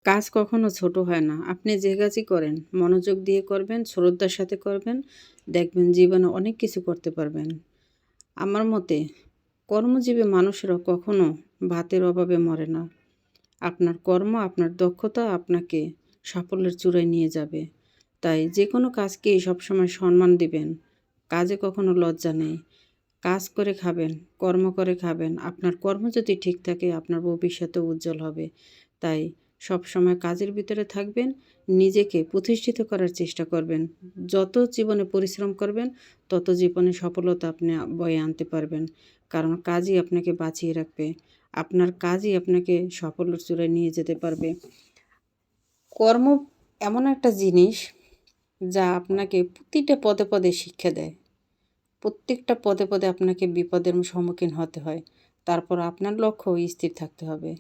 কাজ কখনো ছোট হয় না। আপনি যে কাজই করেন, মনোযোগ দিয়ে করবেন, শ্রদ্ধার সাথে করবেন, দেখবেন জীবনে অনেক কিছু করতে পারবেন। আমার মতে কর্মজীবী মানুষেরা কখনো ভাতের অভাবে মরে না। আপনার কর্ম, আপনার দক্ষতা আপনাকে সাফল্যের চূড়ায় নিয়ে যাবে। তাই যেকোনো কাজকেই সবসময় সম্মান দিবেন। কাজে কখনো লজ্জা নেই। কাজ করে খাবেন, কর্ম করে খাবেন। আপনার কর্ম যদি ঠিক থাকে আপনার ভবিষ্যতেও উজ্জ্বল হবে। তাই সবসময় কাজের ভিতরে থাকবেন, নিজেকে প্রতিষ্ঠিত করার চেষ্টা করবেন। যত জীবনে পরিশ্রম করবেন, তত জীবনে সফলতা আপনি বয়ে আনতে পারবেন। কারণ কাজই আপনাকে বাঁচিয়ে রাখবে। আপনার কাজই আপনাকে সাফল্যের চূড়ায় নিয়ে যেতে পারবে। কর্ম এমন একটা জিনিস যা আপনাকে প্রতিটা পদে, পদে শিক্ষা দেয়। প্রত্যেকটা পদে, পদে আপনাকে বিপদের সম্মুখীন হতে হয়। তারপর আপনার লক্ষ্য স্থির থাকতে হবে।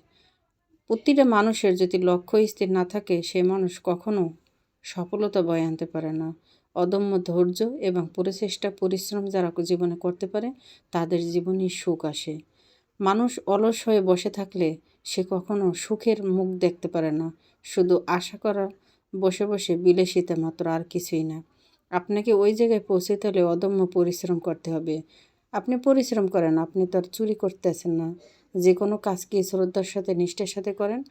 প্রতিটা মানুষের যদি লক্ষ্য স্থির না থাকে, সে মানুষ কখনো সফলতা বয়ে আনতে পারে না। অদম্য ধৈর্য এবং প্রচেষ্টা পরিশ্রম যারা জীবনে করতে পারে, তাদের জীবনেই সুখ আসে। মানুষ অলস হয়ে বসে থাকলে সে কখনো সুখের মুখ দেখতে পারে না। শুধু আশা করা, বসে বসে বিলাসিতা মাত্র, আর কিছুই না। আপনাকে ওই জায়গায় পৌঁছাতে হলে অদম্য পরিশ্রম করতে হবে। আপনি পরিশ্রম করেন, আপনি তো আর চুরি করতেছেন না। যে কোনো কাজকে শ্রদ্ধার সাথে নিষ্ঠার সাথে করেন,